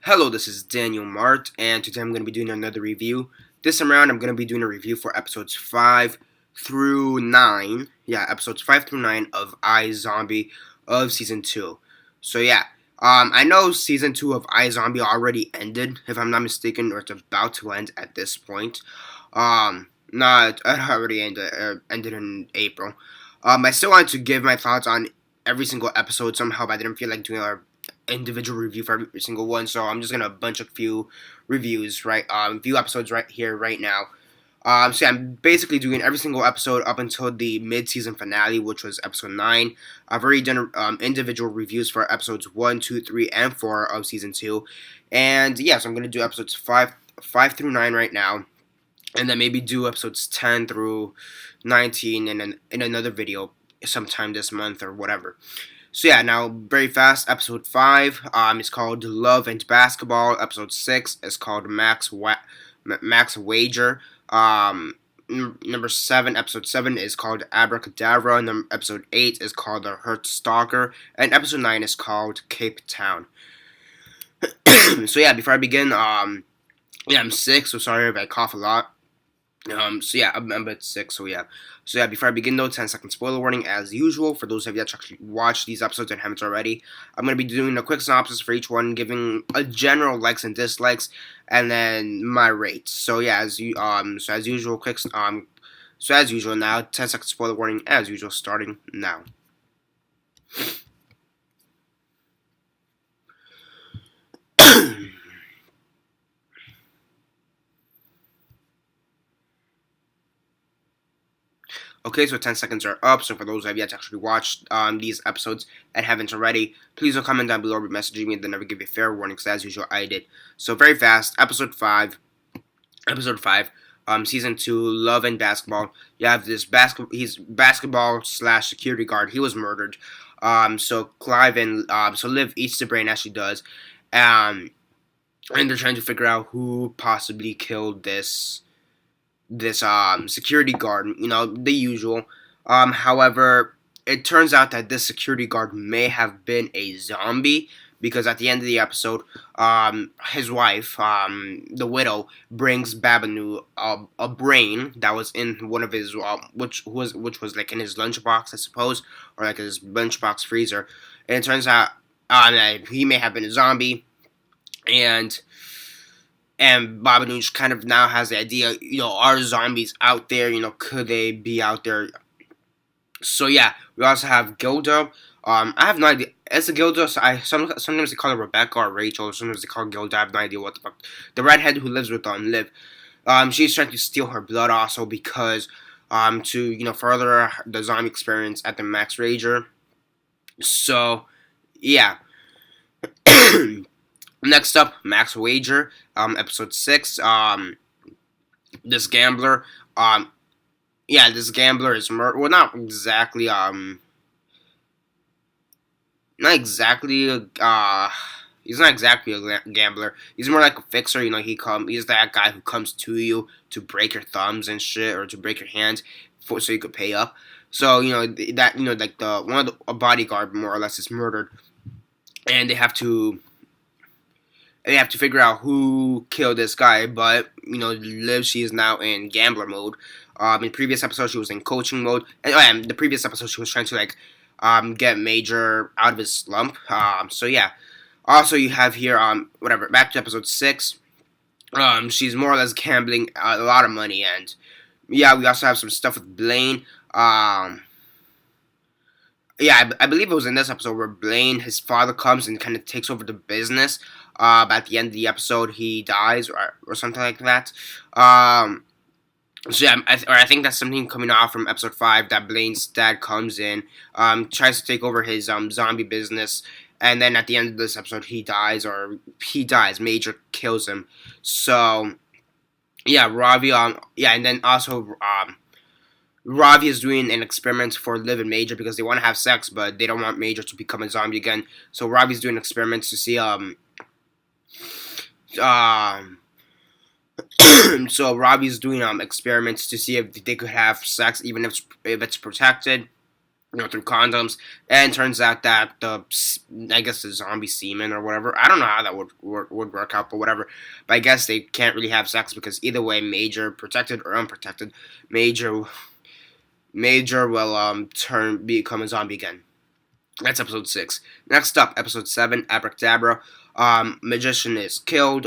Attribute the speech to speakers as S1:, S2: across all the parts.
S1: Hello, this is Daniel Mart, and today I'm going to be doing another review. This time around, I'm going to be doing a review for episodes 5 through 9. Yeah, episodes 5 through 9 of iZombie of Season 2. So, yeah, I know Season 2 of iZombie already ended, if I'm not mistaken, or it's about to end at this point. It already ended in April. I still wanted to give my thoughts on every single episode somehow, but I didn't feel like doing a individual review for every single one, so I'm just gonna bunch a few reviews, right? Few episodes right here, right now. So yeah, I'm basically doing every single episode up until the mid-season finale, which was episode 9. I've already done individual reviews for episodes 1, 2, 3, and 4 of season 2, and yeah, so I'm gonna do episodes 5 through 9 right now, and then maybe do episodes 10 through 19 in another video sometime this month or whatever. So yeah, now very fast. Episode 5 is called Love and Basketball. Episode 6 is called Max Wager. Number 7, episode 7 is called Abra, Cadaver. And episode 8 is called The Hurt Stalker, and episode 9 is called Cape Town. So yeah, before I begin, yeah, I'm sick, so sorry if I cough a lot. So yeah, I'm a bit sick, so yeah. So yeah, before I begin though, 10-second spoiler warning as usual. For those of you that actually watched these episodes and haven't already, I'm going to be doing a quick synopsis for each one, giving a general likes and dislikes, and then my rates. So yeah, as usual, now, 10-second spoiler warning as usual, starting now. Okay, so 10 seconds are up. So for those of you that actually watched these episodes and haven't already, please don't comment down below or be messaging me and then never give you a fair warning, because as usual, I did. So very fast, episode 5, season 2, Love and Basketball. You have this he's basketball slash security guard. He was murdered. So Liv eats the brain as she does. And they're trying to figure out who possibly killed this security guard, the usual. However, it turns out that this security guard may have been a zombie, because at the end of the episode, his wife, the widow, brings Babanu a brain that was in one of his which was like in his lunchbox, I suppose, or like his lunchbox freezer, and it turns out that he may have been a zombie, and Babadook kind of now has the idea, are zombies out there? Could they be out there? So yeah, we also have Gilda. I have no idea. It's a Gilda. So sometimes they call her Rebecca or Rachel. Sometimes they call her Gilda. I have no idea what the fuck. The redhead who lives with Liv. She's trying to steal her blood also because to further the zombie experience at the Max Rager. So yeah. Next up, Max Wager, episode 6. This gambler, this gambler is murdered. Well, not exactly, he's not exactly a gambler. He's more like a fixer. He's that guy who comes to you to break your thumbs and shit, or to break your hands, so you could pay up. So like a bodyguard more or less is murdered, and they have to figure out who killed this guy. But Liv, she is now in gambler mode. In previous episodes, she was in coaching mode, and the previous episode, she was trying to get Major out of his slump. So yeah. Also, you have here whatever. Back to episode 6. She's more or less gambling a lot of money, and yeah, we also have some stuff with Blain. Yeah, I believe it was in this episode where Blain, his father, comes and kind of takes over the business. But at the end of the episode, he dies or something like that. So yeah, I think that's something coming off from episode 5, that Blain's dad comes in, tries to take over his zombie business, and then at the end of this episode, he dies. Major kills him. So yeah, Ravi. And then also Ravi is doing an experiment for Liv and Major because they want to have sex, but they don't want Major to become a zombie again. So Ravi's doing experiments to see so Robbie's doing experiments to see if they could have sex, even if it's protected. through condoms, and turns out that I guess the zombie semen or whatever. I don't know how that would work out, but whatever. But I guess they can't really have sex because either way, Major, protected or unprotected, Major will become a zombie again. That's episode 6. Next up, episode 7, Abra. Magician is killed.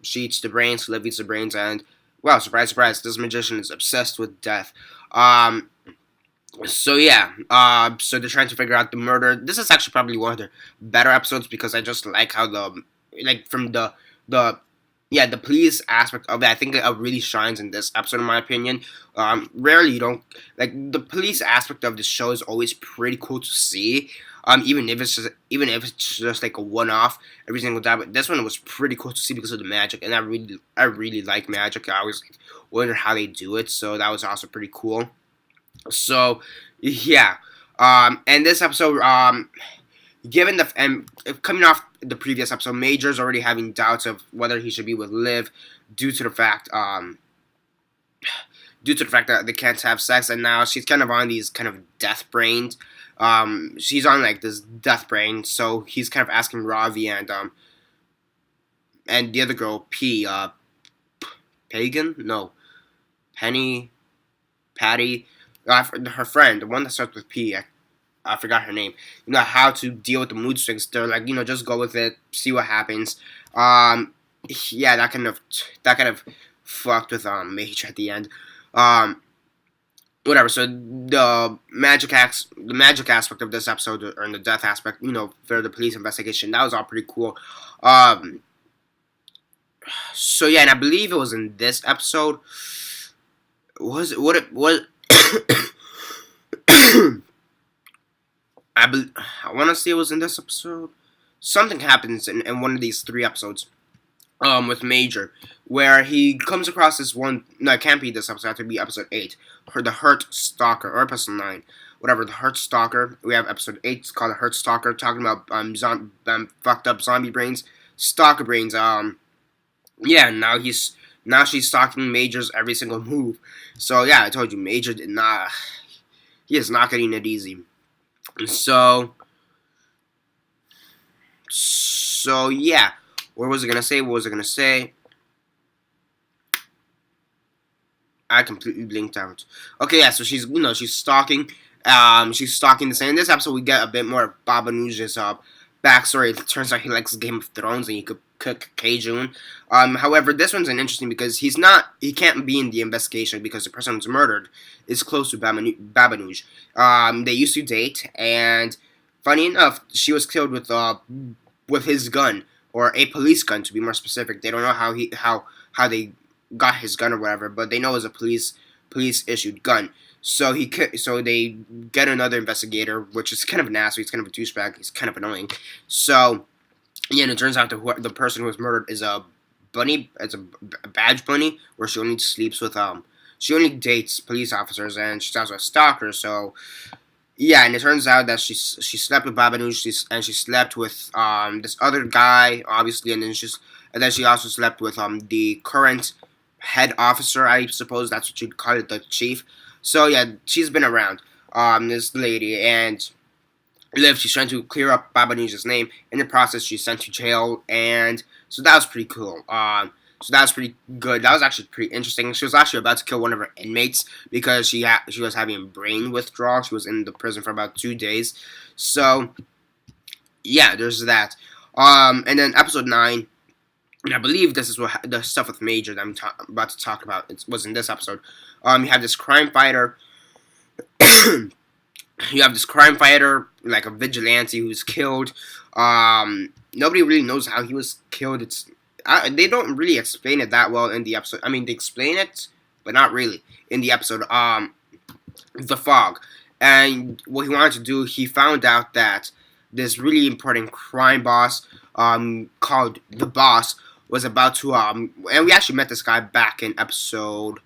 S1: She eats the brains. Liv eats the brains, and well, surprise, surprise, this magician is obsessed with death. So yeah, so they're trying to figure out the murder. This is actually probably one of the better episodes because I just like how from the the police aspect of it. I think it really shines in this episode, in my opinion. Rarely you don't like the police aspect of the show is always pretty cool to see. Even if it's just like a one-off every single time, but this one was pretty cool to see because of the magic, and I really like magic. I always wonder how they do it, so that was also pretty cool. So, yeah. And this episode, given coming off the previous episode, Major's already having doubts of whether he should be with Liv due to the fact that they can't have sex, and now she's kind of on these kind of death brains. She's on like this death brain, so he's kind of asking Ravi and the other girl, Pagan? No. Patty, her friend, the one that starts with P. I forgot her name. How to deal with the mood swings. They're like, just go with it, see what happens. Yeah, that kind of fucked with Major at the end. Whatever. So the magic aspect of this episode, or in the death aspect, for the police investigation, that was all pretty cool. So yeah, and I believe it was in this episode. Was it what it was? I want to say it was in this episode. Something happens in one of these 3 episodes, with Major, where he comes across this one. No, it can't be this episode. It has to be episode 8, the Hurt Stalker, or episode 9, whatever. The Hurt Stalker. We have episode 8. It's called the Hurt Stalker, talking about fucked up zombie brains, stalker brains. Yeah. Now she's stalking Major's every single move. So yeah, I told you, Major he is not getting it easy. So yeah. What was I gonna say? I completely blinked out. Okay, yeah. So she's stalking. She's stalking the same. In this episode, we get a bit more of Baba Nooj's backstory. It turns out he likes Game of Thrones and he could cook Cajun. However, this one's interesting because he can't be in the investigation because the person who's murdered is close to Baba Nooj. They used to date, and funny enough, she was killed with his gun, or a police gun to be more specific. They don't know how they got his gun or whatever, but they know it was a police issued gun. So they get another investigator, which is kind of nasty. He's kind of a douchebag. He's kind of annoying. So yeah, and it turns out the person who was murdered is a bunny. It's a badge bunny, where she only sleeps with she only dates police officers, and she's also a stalker. So yeah, and it turns out that she slept with Baba Nooj, and she slept with this other guy, obviously, and then she also slept with the current head officer, I suppose that's what you'd call it, the chief. So yeah, she's been around, this lady, and Liv, she's trying to clear up Baba Nooj's name. In the process, she's sent to jail, and so that was pretty cool. So that was pretty good. That was actually pretty interesting. She was actually about to kill one of her inmates because she was having brain withdrawal. She was in the prison for about 2 days. So yeah, there's that. And then episode 9. And I believe this is what the stuff with Major that I'm about to talk about. It was in this episode. You have this crime fighter. Like a vigilante who's killed. Nobody really knows how he was killed. They don't really explain it that well in the episode. I mean, they explain it, but not really in the episode. The fog, and what he wanted to do, he found out that this really important crime boss, called the Boss, was about to and we actually met this guy back in episode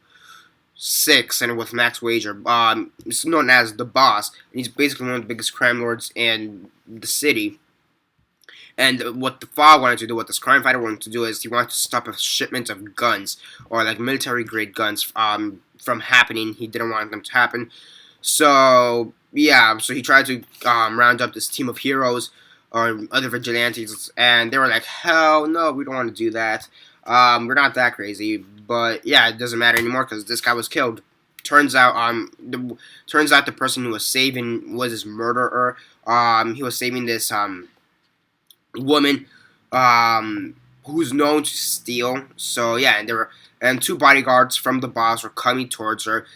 S1: 6, and with Max Wager. It's known as the Boss, and he's basically one of the biggest crime lords in the city. And what the Fog wanted to do, what this crime fighter wanted to do, is he wanted to stop a shipment of guns, or like military grade guns, from happening. He didn't want them to happen. So yeah, so he tried to round up this team of heroes or other vigilantes, and they were like, "Hell no, we don't want to do that. We're not that crazy." But yeah, it doesn't matter anymore because this guy was killed. Turns out the person who was saving was his murderer. He was saving this woman who's known to steal. So yeah, and there were and two bodyguards from the boss were coming towards her,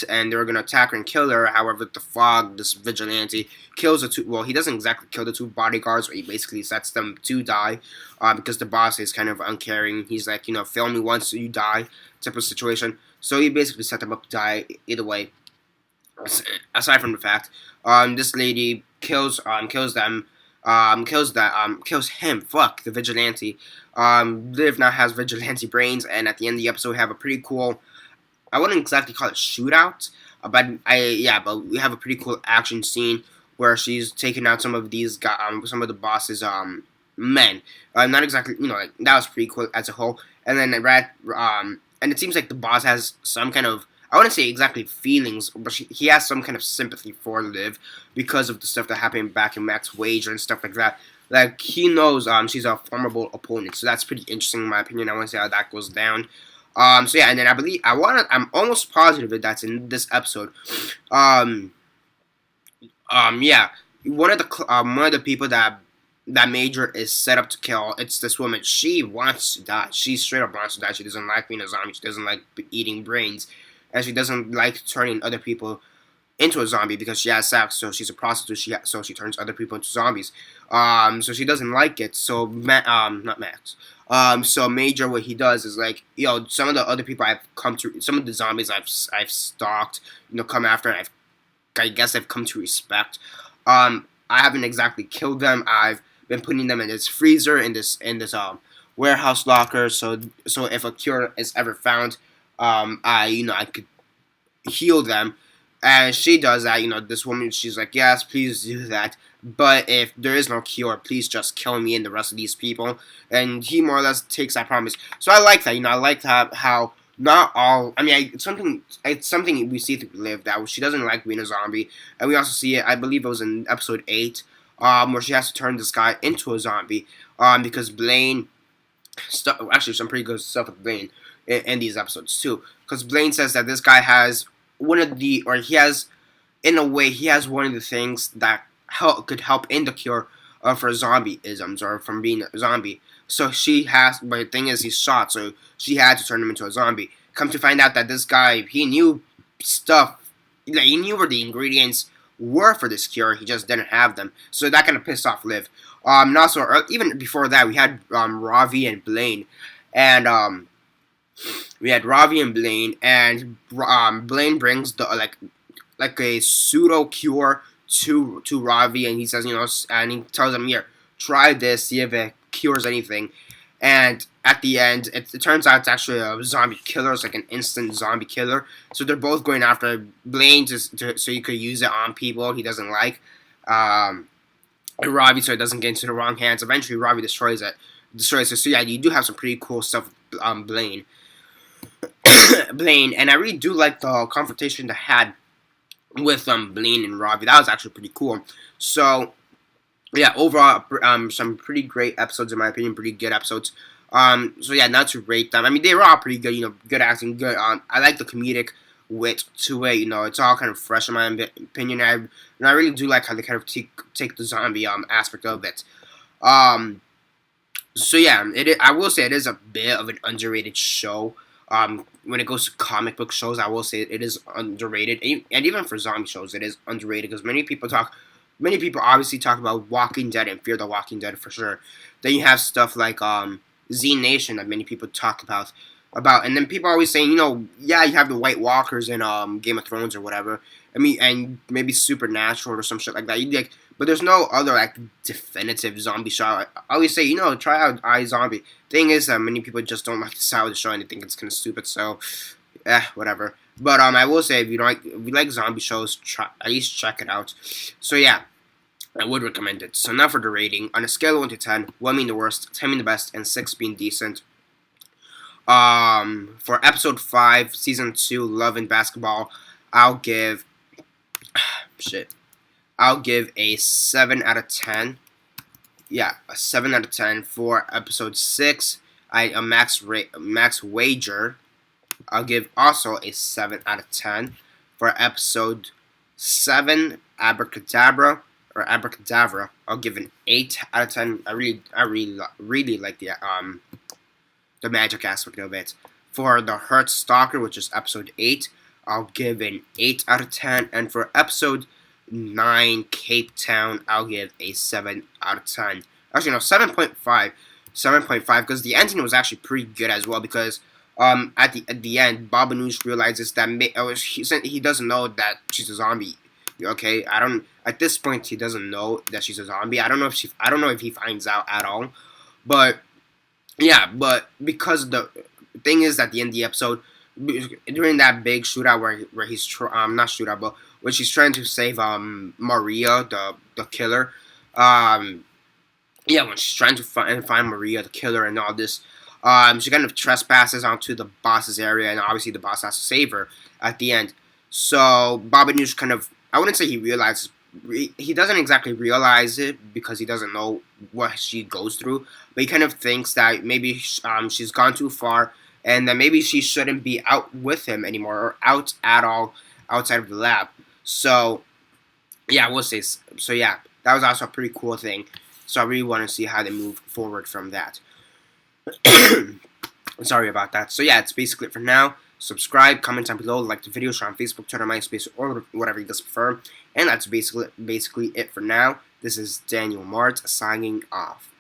S1: and they were gonna attack her and kill her. However, the fog, this vigilante, kills the two. Well, he doesn't exactly kill the two bodyguards, but he basically sets them to die, because the boss is kind of uncaring. He's like, fail me once, so you die, type of situation. So he basically set them up to die either way. Aside from the fact, this lady kills them, kills him. Fuck the vigilante. Liv now has vigilante brains, and at the end of the episode, we have a pretty cool. I wouldn't exactly call it shootout, but we have a pretty cool action scene where she's taking out some of these some of the boss's men. Not exactly, like, that was pretty cool as a whole. And then and it seems like the boss has some kind of, I wouldn't say exactly feelings, but he has some kind of sympathy for Liv because of the stuff that happened back in Max Wager and stuff like that. Like, he knows she's a formidable opponent, so that's pretty interesting in my opinion. I want to see how that goes down. So yeah, and then I'm almost positive that that's in this episode. Yeah, one of the people that Major is set up to kill, it's this woman. She wants to die. She straight up wants to die. She doesn't like being a zombie. She doesn't like eating brains, and she doesn't like turning other people into a zombie because she has sex. So she's a prostitute. So she turns other people into zombies. So she doesn't like it. So not Max. So Major, what he does is like, some of the other people some of the zombies I've stalked, come after, and I guess I've come to respect. I haven't exactly killed them. I've been putting them in this freezer, in this warehouse locker. So if a cure is ever found, I could heal them. And she does that. This woman, she's like, yes, please do that. But if there is no cure, please just kill me and the rest of these people. And he more or less takes that promise. So I like that. I like how not all. I mean, it's something we see through Liv, that she doesn't like being a zombie, and we also see it. I believe it was in episode 8, where she has to turn this guy into a zombie, because Blain. Actually, some pretty good stuff with Blain in these episodes too. Because Blain says that this guy has in a way, he has one of the things that could help in the cure for zombie-isms, or from being a zombie. So but the thing is, he's shot, so she had to turn him into a zombie. Come to find out that this guy, he knew stuff, he knew where the ingredients were for this cure, he just didn't have them. So that kind of pissed off Liv. And also, even before that, we had Ravi and Blain, and Blain brings the like a pseudo cure to Ravi, and he says, and he tells him, here, try this, see if it cures anything. And at the end, it turns out it's actually a zombie killer. It's like an instant zombie killer. So they're both going after Blain so he could use it on people he doesn't like. And Ravi, so it doesn't get into the wrong hands. Eventually, Ravi destroys it. So yeah, you do have some pretty cool stuff with Blain. Blain, and I really do like the confrontation they had with Blain and Ravi. That was actually pretty cool. So yeah, overall, some pretty great episodes in my opinion, pretty good episodes. So yeah, not to rate them. I mean, they were all pretty good. Good acting, good. I like the comedic wit to it. It's all kind of fresh in my opinion. And I really do like how they kind of take the zombie aspect of it. So yeah, I will say it is a bit of an underrated show. When it goes to comic book shows, I will say it is underrated, and even for zombie shows, it is underrated because many people obviously talk about Walking Dead and Fear the Walking Dead for sure. Then you have stuff like Z Nation that many people talk about, and then people are always saying, yeah, you have the White Walkers in Game of Thrones or whatever. I mean, and maybe Supernatural or some shit like that. But there's no other definitive zombie show. I always say, try out iZombie. Thing is that many people just don't like the style of the show and they think it's kind of stupid. So, whatever. But I will say, if you like zombie shows, at least check it out. So yeah, I would recommend it. So now for the rating, on a scale of 1 to 10, 1 being the worst, 10 being the best, and 6 being decent. For episode 5, season 2, Love and Basketball, I'll give shit. I'll give a 7 out of 10. Yeah, a 7 out of 10 for episode 6. A max wager. I'll give also a 7 out of 10 for episode 7, Abracadabra or Abracadabra. I'll give an 8 out of 10. I really like the magic aspect of it. For the Hurt Stalker, which is episode 8, I'll give an 8 out of 10. And for episode 9, Cape Town, I'll give a 7 out of 10. Actually, no, 7.5. 7.5, because the ending was actually pretty good as well, because at the end, Baba Noosh realizes that he doesn't know that she's a zombie. Okay, at this point he doesn't know that she's a zombie. I don't know if he finds out at all, but yeah, but because the thing is, at the end of the episode, during that big shootout where he's not shootout, but when she's trying to save Maria, the killer, yeah, when she's trying to find Maria, the killer, and all this, she kind of trespasses onto the boss's area, and obviously the boss has to save her at the end. So Baba Noosh kind of, I wouldn't say he realizes, he doesn't exactly realize it because he doesn't know what she goes through, but he kind of thinks that maybe she's gone too far, and that maybe she shouldn't be out with him anymore, or out at all outside of the lab. So yeah, we'll say so. Yeah, that was also a pretty cool thing. So I really want to see how they move forward from that. Sorry about that. So yeah, it's basically it for now. Subscribe, comment down below, like the video, share on Facebook, Twitter, MySpace, or whatever you guys prefer. And that's basically it for now. This is Daniel Mart signing off.